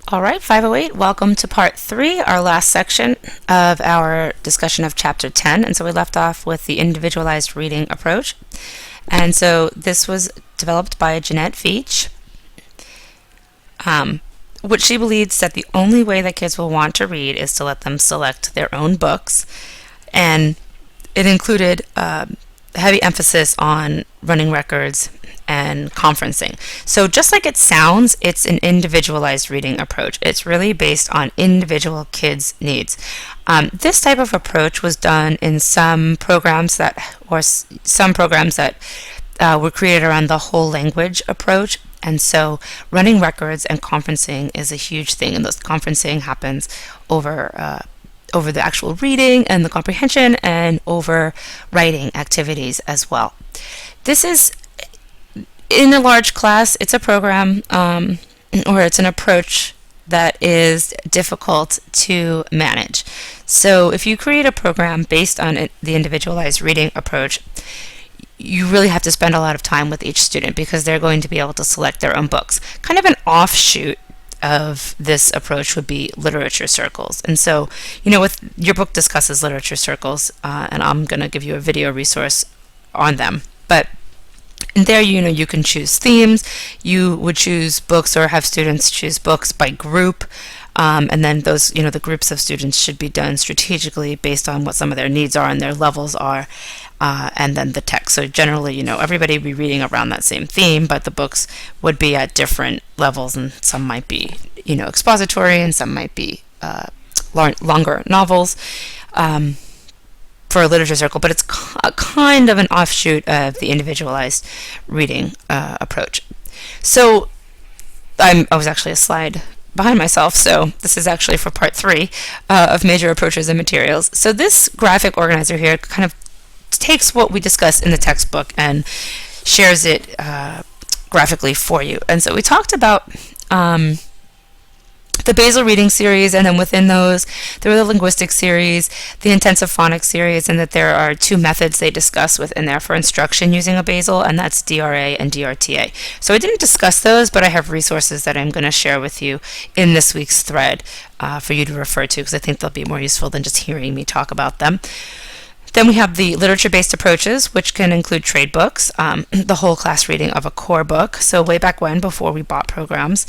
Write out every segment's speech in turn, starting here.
All right, 508, welcome to part 3, our last section of our discussion of chapter 10. And so we left off with the individualized reading approach. And so this was developed by Jeanette Veach, which she believes that the only way that kids will want to read is to let them select their own books. And it included heavy emphasis on running records and conferencing. So just like it sounds, it's an individualized reading approach. It's really based on individual kids' needs. This type of approach was done in some programs that were created around the whole language approach. And so running records and conferencing is a huge thing, and this conferencing happens over the actual reading and the comprehension and over writing activities as well. This is in a large class. It's a program or it's an approach that is difficult to manage. So if you create a program based on the individualized reading approach, you really have to spend a lot of time with each student because they're going to be able to select their own books. Kind of an offshoot of this approach would be literature circles. And so, with your book discusses literature circles, and I'm going to give you a video resource on them. But in there, you can choose themes. You would choose books or have students choose books by group. And then those, the groups of students should be done strategically based on what some of their needs are and their levels are. And then the text. So generally, everybody would be reading around that same theme, but the books would be at different levels, and some might be, expository, and some might be longer novels for a literature circle. But it's kind of an offshoot of the individualized reading approach. So I was actually a slide behind myself, so this is actually for part 3 of major approaches and materials. So this graphic organizer here kind of takes what we discussed in the textbook and shares it graphically for you. And so we talked about the basal reading series, and then within those there were the linguistic series, the intensive phonics series, and that there are 2 methods they discuss within there for instruction using a basal, and that's DRA and DRTA. So I didn't discuss those, but I have resources that I'm going to share with you in this week's thread for you to refer to, because I think they'll be more useful than just hearing me talk about them. Then we have the literature-based approaches, which can include trade books, the whole class reading of a core book. So way back when, before we bought programs,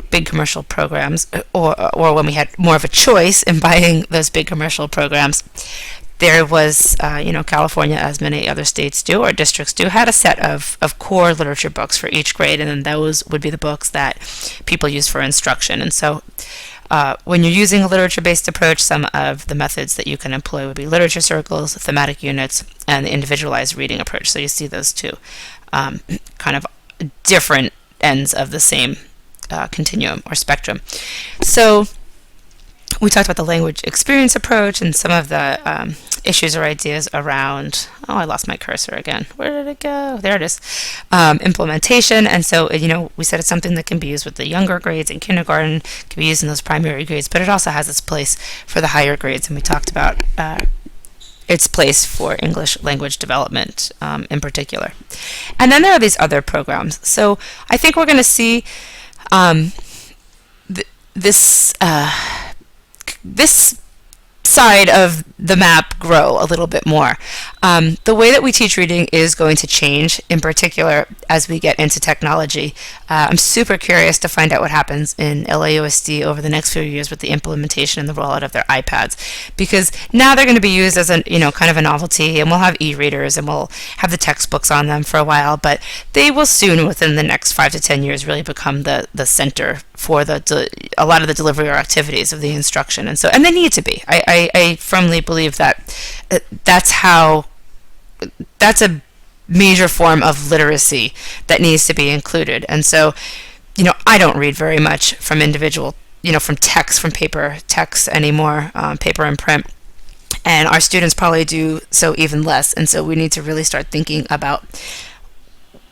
big commercial programs, or when we had more of a choice in buying those big commercial programs, there was, California, as many other states do, or districts do, had a set of core literature books for each grade, and then those would be the books that people use for instruction. And so when you're using a literature-based approach, some of the methods that you can employ would be literature circles, thematic units, and the individualized reading approach. So you see those 2 kind of different ends of the same continuum or spectrum. So we talked about the language experience approach and some of the issues or ideas around, I lost my cursor again. Where did it go? There it is. Implementation. And so, we said it's something that can be used with the younger grades in kindergarten, can be used in those primary grades, but it also has its place for the higher grades. And we talked about its place for English language development in particular. And then there are these other programs. So I think we're going to see this side of the map grow a little bit more. The way that we teach reading is going to change, in particular as we get into technology. I'm super curious to find out what happens in LAUSD over the next few years with the implementation and the rollout of their iPads, because now they're going to be used as a kind of a novelty, and we'll have e-readers and we'll have the textbooks on them for a while, but they will soon, within the next 5 to 10 years, really become the center for a lot of the delivery or activities of the instruction. And they need to be. I firmly believe that that's a major form of literacy that needs to be included. And so, I don't read very much from individual, from text, from paper text anymore, paper and print. And our students probably do so even less. And so we need to really start thinking about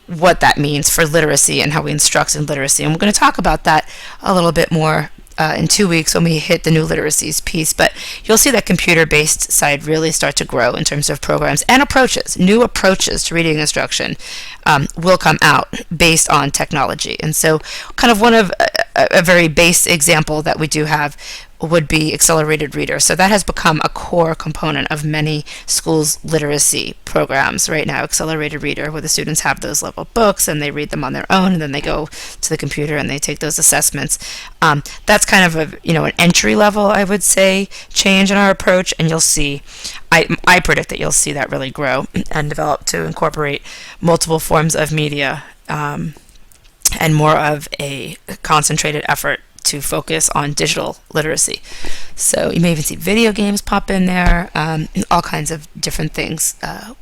what that means for literacy and how we instruct in literacy. And we're going to talk about that a little bit more in 2 weeks when we hit the new literacies piece, but you'll see that computer-based side really start to grow in terms of programs and approaches. New approaches to reading instruction will come out based on technology. And so kind of one of a very base example that we do have would be accelerated reader. So that has become a core component of many schools' literacy programs right now. Accelerated reader, where the students have those level books and they read them on their own, and then they go to the computer and they take those assessments. That's kind of an entry level, I would say, change in our approach, and you'll see. I predict that you'll see that really grow and develop to incorporate multiple forms of media and more of a concentrated effort to focus on digital literacy. So you may even see video games pop in there. All kinds of different things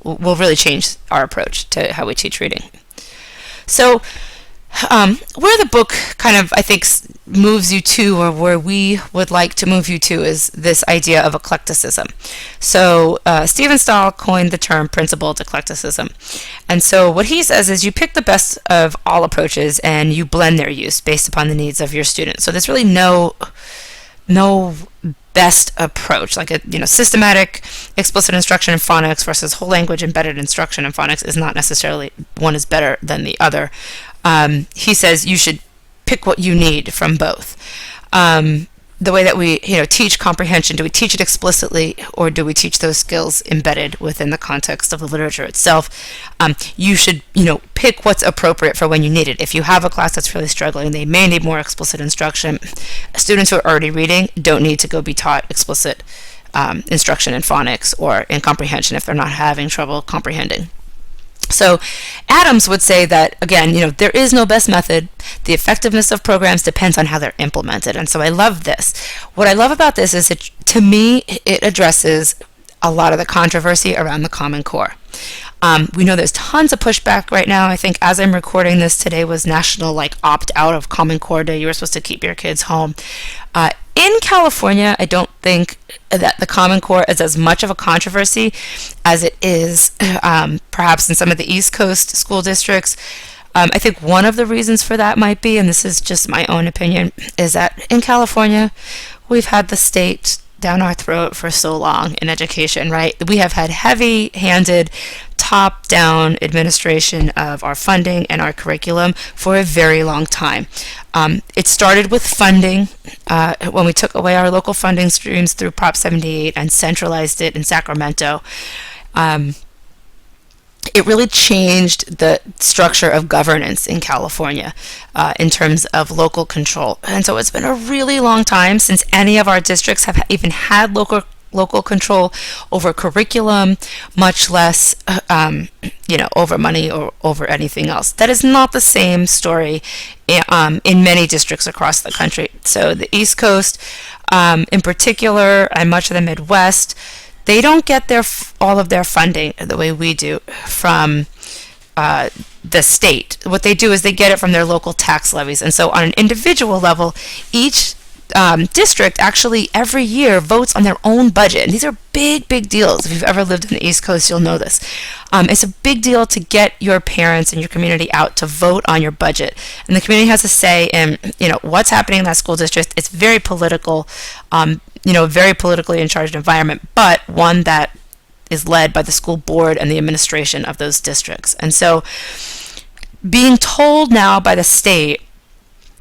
will really change our approach to how we teach reading. So where the book kind of, I think, moves you to, or where we would like to move you to, is this idea of eclecticism. So Stephen Stahl coined the term principled eclecticism. And so what he says is you pick the best of all approaches and you blend their use based upon the needs of your students. So there's really no best approach, like a systematic explicit instruction in phonics versus whole language embedded instruction in phonics is not necessarily one is better than the other. He says you should pick what you need from both. The way that we teach comprehension, do we teach it explicitly, or do we teach those skills embedded within the context of the literature itself? You should pick what's appropriate for when you need it. If you have a class that's really struggling, they may need more explicit instruction. Students who are already reading don't need to go be taught explicit instruction in phonics or in comprehension if they're not having trouble comprehending. So Adams would say that, again, there is no best method. The effectiveness of programs depends on how they're implemented. And so I love this. What I love about this is, to me, it addresses a lot of the controversy around the Common Core. We know there's tons of pushback right now. I think as I'm recording this, today was National Opt-out of Common Core Day. You were supposed to keep your kids home. In California, I don't think that the Common Core is as much of a controversy as it is perhaps in some of the East Coast school districts. I think one of the reasons for that might be, and this is just my own opinion, is that in California, we've had the state down our throat for so long in education, right? We have had heavy-handed, top-down administration of our funding and our curriculum for a very long time. It started with funding when we took away our local funding streams through Prop 78 and centralized it in Sacramento. It really changed the structure of governance in California in terms of local control. And so it's been a really long time since any of our districts have even had local control over curriculum, much less over money or over anything else. That is not the same story in many districts across the country. So the East Coast in particular, and much of the Midwest, they don't get all of their funding the way we do from the state. What they do is they get it from their local tax levies. And so on an individual level, each district actually every year votes on their own budget. And these are big, big deals. If you've ever lived in the East Coast, you'll know this. It's a big deal to get your parents and your community out to vote on your budget. And the community has a say in, what's happening in that school district. It's very political, very politically in charged environment, but one that is led by the school board and the administration of those districts. And so being told now by the state,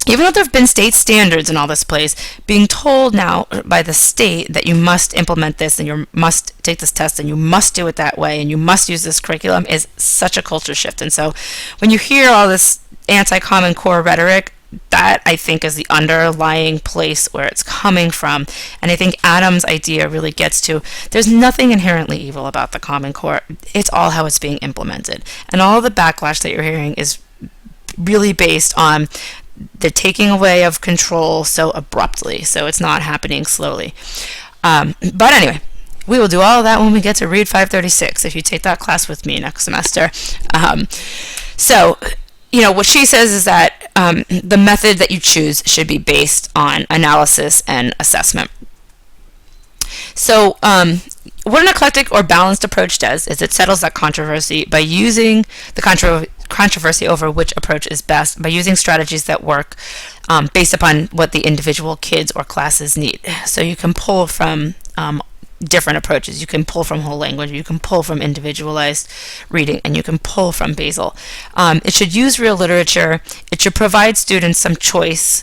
even though there have been state standards in all this place, being told now by the state that you must implement this and you must take this test and you must do it that way and you must use this curriculum is such a culture shift. And so when you hear all this anti-Common Core rhetoric, that I think is the underlying place where it's coming from. And I think Adam's idea really gets to, there's nothing inherently evil about the Common Core. It's all how it's being implemented. And all the backlash that you're hearing is really based on the taking away of control so abruptly. So it's not happening slowly. But anyway, we will do all of that when we get to Read 536 if you take that class with me next semester. What she says is that the method that you choose should be based on analysis and assessment. So what an eclectic or balanced approach does is it settles that controversy by using the controversy over which approach is best by using strategies that work based upon what the individual kids or classes need. So you can pull from different approaches. You can pull from whole language, you can pull from individualized reading, and you can pull from Basel. It should use real literature. It should provide students some choice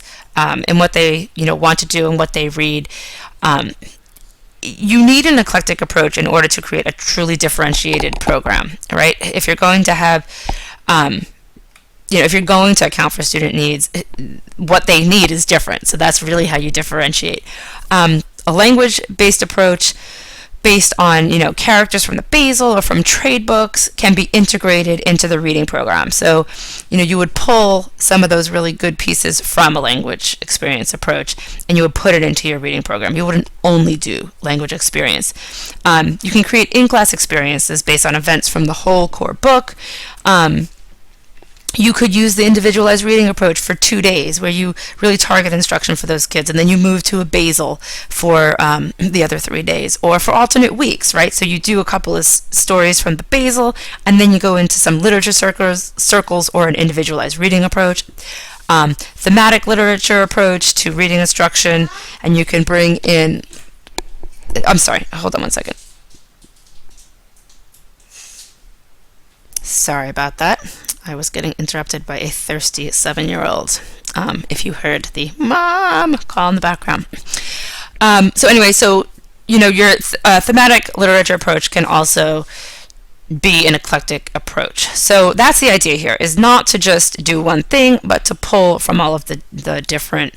in what they want to do and what they read. You need an eclectic approach in order to create a truly differentiated program, right? If you're going to have if you're going to account for student needs, what they need is different. So that's really how you differentiate. A language-based approach based on characters from the Basel or from trade books can be integrated into the reading program. So you would pull some of those really good pieces from a language experience approach and you would put it into your reading program. You wouldn't only do language experience. You can create in-class experiences based on events from the whole core book. You could use the individualized reading approach for 2 days where you really target instruction for those kids, and then you move to a Basel for the other 3 days, or for alternate weeks, right? So you do a couple of stories from the Basel, and then you go into some literature circles or an individualized reading approach. Thematic literature approach to reading instruction, and you can bring in, I'm sorry, hold on one second. Sorry about that. I was getting interrupted by a thirsty 7-year-old. If you heard the mom call in the background. Your thematic literature approach can also be an eclectic approach. So that's the idea here, is not to just do one thing, but to pull from all of the different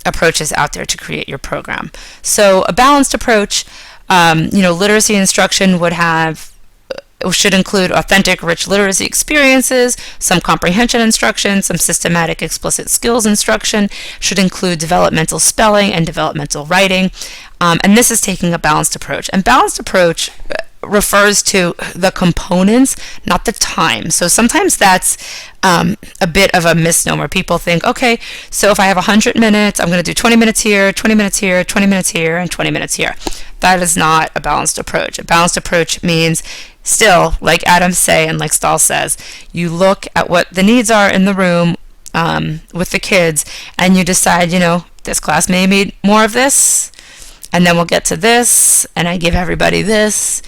approaches out there to create your program. So a balanced approach, literacy instruction should include authentic, rich literacy experiences, some comprehension instruction, some systematic explicit skills instruction, should include developmental spelling and developmental writing. And this is taking a balanced approach. And balanced approach refers to the components, not the time. So sometimes that's a bit of a misnomer. People think, okay, so if I have 100 minutes, I'm going to do 20 minutes here, 20 minutes here, 20 minutes here, and 20 minutes here. That is not a balanced approach. A balanced approach means still, like Adams say and like Stahl says, you look at what the needs are in the room with the kids, and you decide, this class may need more of this, and then we'll get to this, and I give everybody this.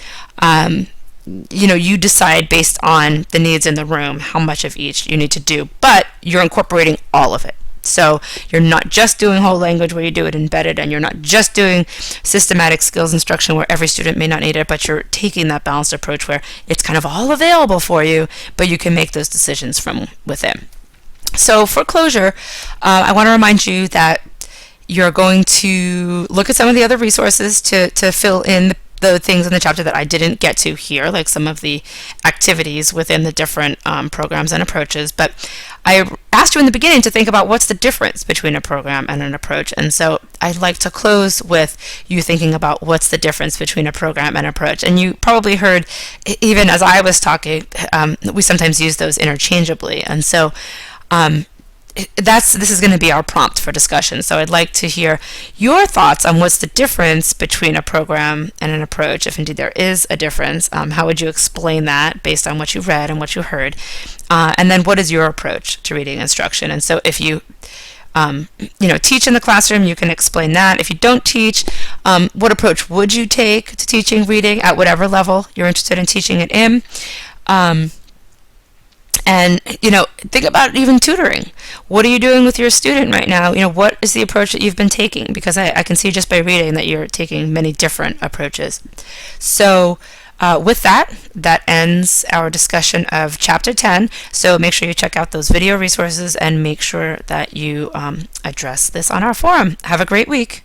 You decide based on the needs in the room how much of each you need to do, but you're incorporating all of it. So you're not just doing whole language where you do it embedded, and you're not just doing systematic skills instruction where every student may not need it, but you're taking that balanced approach where it's kind of all available for you, but you can make those decisions from within. So for closure, I want to remind you that you're going to look at some of the other resources to fill in the things in the chapter that I didn't get to here, like some of the activities within the different programs and approaches. But I asked you in the beginning to think about what's the difference between a program and an approach. And so I'd like to close with you thinking about what's the difference between a program and approach. And you probably heard, even as I was talking, we sometimes use those interchangeably. And so this is going to be our prompt for discussion. So I'd like to hear your thoughts on what's the difference between a program and an approach, if indeed there is a difference. How would you explain that based on what you read and what you heard? And then what is your approach to reading instruction? And so if you teach in the classroom, you can explain that. If you don't teach, what approach would you take to teaching reading at whatever level you're interested in teaching it in? And, think about even tutoring. What are you doing with your student right now? What is the approach that you've been taking? Because I can see just by reading that you're taking many different approaches. So with that ends our discussion of Chapter 10. So make sure you check out those video resources and make sure that you address this on our forum. Have a great week.